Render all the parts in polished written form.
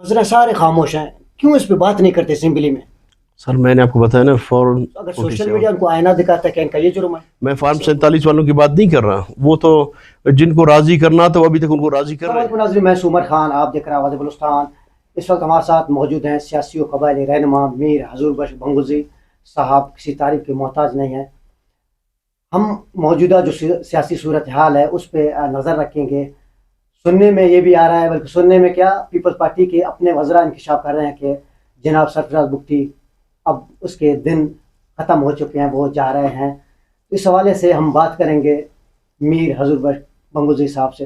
ذرا سارے خاموش ہیں، کیوں اس پہ بات نہیں کرتے اسمبلی میں؟ سر میں نے آپ کو بتایا نا فارم اگر سوشل میڈیا ان کو آئینہ دکھاتا ہے کہ ان کا یہ جرم ہے۔ میں فارم 47 والوں کی بات نہیں کر رہا، وہ تو جن کو راضی کرنا تو ابھی تک ان کو راضی کر رہے ہیں۔ ناظرین، میں عمر خان، آپ دیکھ رہے ہیں آواز بلوچستان۔ اس وقت ہمارے ساتھ موجود ہیں سیاسی و قبائلی رہنما میر حضور بخش بھنگوزی صاحب، کسی تعریف کے محتاج نہیں ہیں۔ ہم موجودہ جو سیاسی صورتحال ہے اس پہ نظر رکھیں گے۔ سننے میں یہ بھی آ رہا ہے، بلکہ سننے میں کیا، پیپلز پارٹی کے اپنے وزراء انکشاف کر رہے ہیں کہ جناب سرفراز بگٹی اب اس کے دن ختم ہو چکے ہیں، وہ جا رہے ہیں۔ اس حوالے سے ہم بات کریں گے میر حضور بخش بھنگوزی صاحب سے۔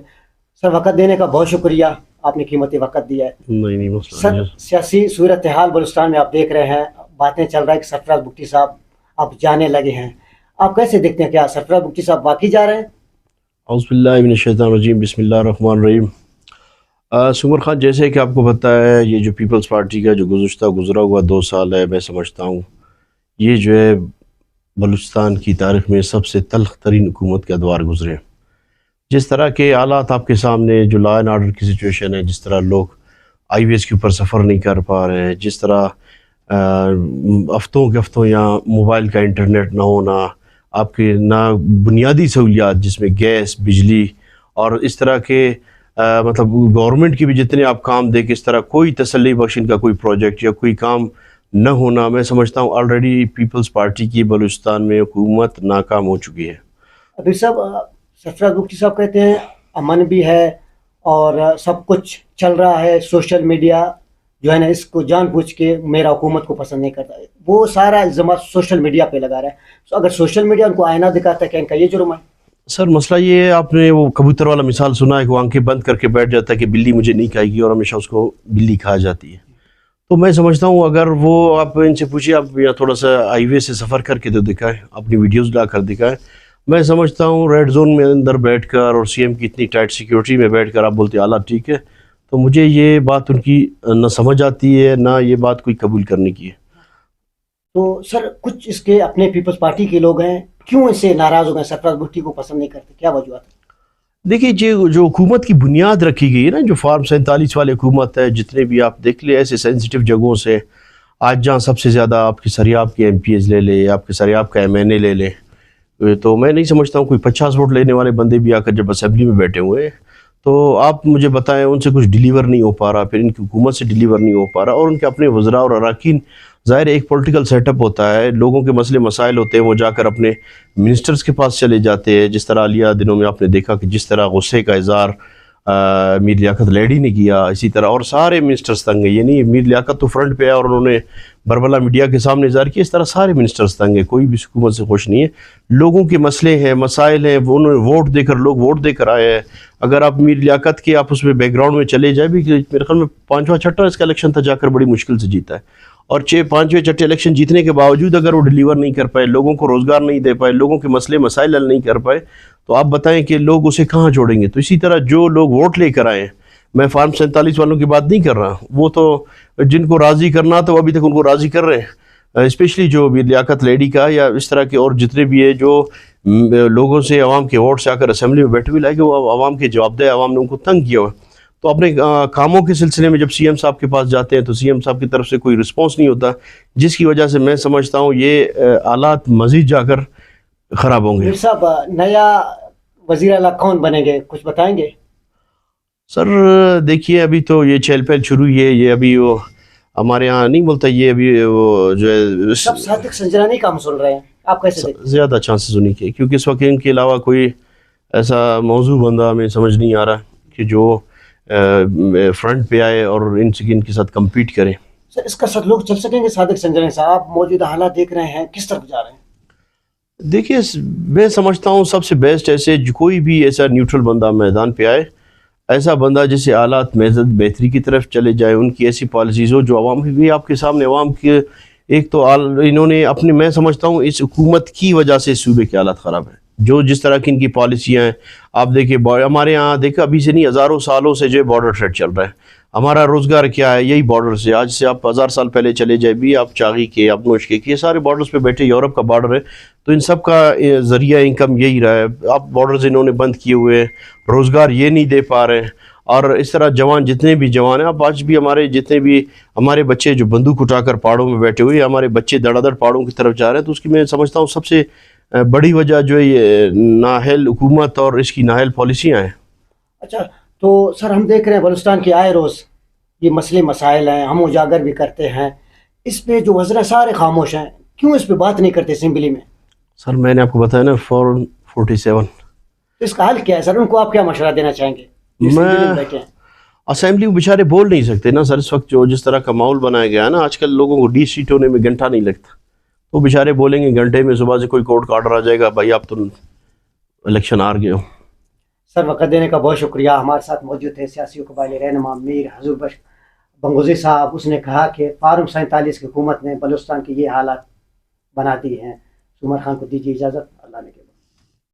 سر، وقت دینے کا بہت شکریہ، آپ نے قیمتی وقت دیا ہے۔ نہیں مسئلہ سر، سیاسی صورتحال بلوچستان میں آپ دیکھ رہے ہیں، باتیں چل رہا ہے کہ سرفراز بگٹی صاحب اب جانے لگے ہیں۔ آپ کیسے دیکھتے ہیں، کیا سرفراز بگٹی صاحب واقعی جا رہے ہیں؟ اعوذ باللہ من الشیطان الرجیم، بسم اللہ الرحمن الرحیم۔ سمر خان، جیسے کہ آپ کو پتہ ہے، یہ جو پیپلز پارٹی کا جو گزرا ہوا 2 سال ہے، میں سمجھتا ہوں یہ جو ہے بلوچستان کی تاریخ میں سب سے تلخ ترین حکومت کے ادوار گزرے۔ جس طرح کے حالات آپ کے سامنے، جو لا اینڈ آرڈر کی سچویشن ہے، جس طرح لوگ ہائی ویز کے اوپر سفر نہیں کر پا رہے ہیں، جس طرح ہفتوں کے ہفتوں یہاں موبائل کا انٹرنیٹ نہ ہونا، آپ کے نہ بنیادی سہولیات جس میں گیس، بجلی اور اس طرح کے مطلب گورنمنٹ کی بھی جتنے آپ کام دیکھ، اس طرح کوئی تسلی بخش ان کا کوئی پروجیکٹ یا کوئی کام نہ ہونا، میں سمجھتا ہوں آلریڈی پیپلز پارٹی کی بلوچستان میں حکومت ناکام ہو چکی ہے۔ ابھی صاحب، سرفراز بگٹی صاحب کہتے ہیں امن بھی ہے اور سب کچھ چل رہا ہے، سوشل میڈیا جو ہے نا اس کو جان بوجھ کے میرا حکومت کو پسند نہیں کرتا ہے، وہ سارا الزامات سوشل میڈیا پہ لگا رہا ہے۔ اگر سوشل میڈیا ان کو آئینہ دکھاتا ہے کہ ان کا یہ جرم ہے۔ سر مسئلہ یہ ہے، آپ نے وہ کبوتر والا مثال سنا ہے کہ وہ آنکھیں بند کر کے بیٹھ جاتا ہے کہ بلی مجھے نہیں کھائے گی، اور ہمیشہ اس کو بلی کھا جاتی ہے۔ تو میں سمجھتا ہوں اگر وہ آپ ان سے پوچھیں، آپ یا تھوڑا سا ہائی وے سے سفر کر کے تو دکھائیں، اپنی ویڈیوز لا کر دکھائیں، میں سمجھتا ہوں ریڈ زون میں اندر بیٹھ کر اور سی ایم کی اتنی ٹائٹ سیکیورٹی میں بیٹھ کر آپ بولتے حالات ٹھیک ہے، تو مجھے یہ بات ان کی نہ سمجھ آتی ہے، نہ یہ بات کوئی قبول کرنے کی ہے۔ تو سر، کچھ اس کے اپنے پیپلز پارٹی کے لوگ ہیں، کیوں اس سے ناراض ہو گئے، سرفراز بگٹی کو پسند نہیں کرتے، کیا وجوہات ہے؟ دیکھیے، جو حکومت کی بنیاد رکھی گئی ہے نا، جو فارم 47 والے حکومت ہے، جتنے بھی آپ دیکھ لیں ایسے سینسٹیو جگہوں سے، آج جہاں سب سے زیادہ آپ کی سریاب کے ایم پی ایز لے لیں، آپ کے سریاب کا ایم این اے لے لیں، تو میں نہیں سمجھتا ہوں کوئی 50 ووٹ لینے والے بندے بھی آ کر جب اسمبلی میں بیٹھے ہوئے ہیں، تو آپ مجھے بتائیں ان سے کچھ ڈیلیور نہیں ہو پا رہا، پھر ان کی حکومت سے ڈیلیور نہیں ہو پا رہا، اور ان کے اپنے وزراء اور اراکین، ظاہر ایک پولیٹیکل سیٹ اپ ہوتا ہے، لوگوں کے مسئلے مسائل ہوتے ہیں، وہ جا کر اپنے منسٹرز کے پاس چلے جاتے ہیں، جس طرح حالیہ دنوں میں آپ نے دیکھا کہ جس طرح غصے کا اظہار میر لیاقت لیڈی نے کیا، اسی طرح اور سارے منسٹرز تنگ ہیں، یعنی میر لیاقت تو فرنٹ پہ آیا اور انہوں نے بربلا میڈیا کے سامنے اظہار کیا، اس طرح سارے منسٹرز تنگ ہیں، کوئی بھی حکومت سے خوش نہیں ہے، لوگوں کے مسئلے ہیں، مسائل ہیں، وہ انہوں نے ووٹ دے کر، لوگ ووٹ دے کر آئے ہیں۔ اگر آپ میر لیاقت کے آپ اس میں بیک گراؤنڈ میں چلے جائیں بھی، میرے خیال میں 5واں 6واں اس کا الیکشن تھا، جا کر بڑی مشکل سے جیتا ہے، اور 5ویں 6 الیکشن جیتنے کے باوجود اگر وہ ڈیلیور نہیں کر پائے، لوگوں کو روزگار نہیں دے پائے، لوگوں کے مسئلے مسائل حل نہیں کر پائے، تو آپ بتائیں کہ لوگ اسے کہاں چھوڑیں گے؟ تو اسی طرح جو لوگ ووٹ لے کر آئے ہیں، میں فارم 47 والوں کی بات نہیں کر رہا، وہ تو جن کو راضی کرنا تو ابھی تک ان کو راضی کر رہے ہیں، اسپیشلی جو میر لیاقت لیڈی کا یا اس طرح کے اور جتنے بھی ہے جو لوگوں سے، عوام کے ووٹ سے آ کر اسمبلی میں بیٹھے ہوئے لائے کہ وہ عوام کے جواب دہ، عوام نے ان کو تنگ کیا ہوا، تو اپنے کاموں کے سلسلے میں جب سی ایم صاحب کے پاس جاتے ہیں تو سی ایم صاحب کی طرف سے کوئی رسپانس نہیں ہوتا، جس کی وجہ سے میں سمجھتا ہوں یہ حالات مزید جا کر خراب ہوں گے۔ میر صاحب، نیا وزیر اعلیٰ کون بنیں گے، کچھ بتائیں گے؟ سر دیکھیے، ابھی تو یہ چہل پہل شروع ہوئی ہے، یہ ابھی وہ ہمارے یہاں نہیں بولتا، یہ ابھی وہ جو ہے سب صادق سنجرانی کا ہم سن رہے ہیں، آپ کیسے دیکھتے ہیں؟ زیادہ چانسز ہونے کے، کیونکہ اس وقت ان کے علاوہ کوئی ایسا موضوع بندہ ہمیں سمجھ نہیں آ رہا کہ جو فرنٹ پہ آئے اور ان کے ساتھ کمپیٹ کریں۔ سر، اس کا ساتھ لوگ چل سکیں گے؟ صادق سنجرانی صاحب موجودہ حالات دیکھ رہے ہیں، کس طرف جا رہے ہیں؟ دیکھیے، میں سمجھتا ہوں سب سے بیسٹ ایسے کوئی بھی ایسا نیوٹرل بندہ میدان پہ آئے، ایسا بندہ جسے حالات بہتری کی طرف چلے جائے، ان کی ایسی پالیسیز ہو جو عوام بھی آپ کے سامنے، عوام کے ایک تو انہوں نے اپنے، میں سمجھتا ہوں اس حکومت کی وجہ سے صوبے کے حالات خراب ہیں، جو جس طرح کی ان کی پالیسیاں ہیں، آپ دیکھیں ہمارے یہاں دیکھا ابھی سے نہیں، ہزاروں سالوں سے جو بارڈر تھریٹ چل رہا ہے، ہمارا روزگار کیا ہے یہی بارڈر سے، آج سے آپ 1000 سال پہلے چلے جائے بھی، آپ چاغی کے، آپ نوشکے کے، یہ سارے بارڈرز پہ بیٹھے، یورپ کا بارڈر ہے، تو ان سب کا ذریعہ انکم یہی رہا ہے، آپ بارڈرز انہوں نے بند کیے ہوئے ہیں، روزگار یہ نہیں دے پا رہے ہیں، اور اس طرح جوان جتنے بھی جوان ہیں، اب آج بھی ہمارے جتنے بھی ہمارے بچے جو بندوق اٹھا کر پہاڑوں میں بیٹھے ہوئے، ہمارے بچے دڑ دڑ پہاڑوں کی طرف جا رہے ہیں، تو اس کی میں سمجھتا ہوں سب سے بڑی وجہ جو ہے یہ نااہل حکومت اور اس کی نااہل پالیسیاں ہیں۔ اچھا، تو سر ہم دیکھ رہے ہیں بلوچستان کی آئے روز یہ مسئلے مسائل ہیں، ہم اجاگر بھی کرتے ہیں، اس پہ جو وزراء سارے خاموش ہیں، کیوں اس پہ بات نہیں کرتے اسمبلی میں؟ سر میں نے آپ کو بتایا نا فارن 47، تو اس کا حل کیا ہے سر؟ ان کو آپ کیا مشورہ دینا چاہیں گے جو اسمبلی میں بیٹھے ہیں؟ اسمبلی میں بیچارے بول نہیں سکتے نا سر، اس وقت جو جس طرح کا ماحول بنایا گیا ہے نا، آج کل لوگوں کو سیٹ ہونے میں گھنٹہ نہیں لگتا، وہ بیچارے بولیں گے گھنٹے میں، صبح سے کوئی کورٹ کا آرڈر آ جائے گا، بھائی آپ تو الیکشن ہار گئے ہو۔ سر وقت دینے کا بہت شکریہ۔ ہمارے ساتھ موجود تھے سیاسی و قبائلی رہنما میر حضور بخش بنگوزی صاحب۔ اس نے کہا کہ فارم 47 کی حکومت نے بلوچستان کی یہ حالات بنا دی ہیں۔ عمر خان کو دیجیے اجازت، اللہ نے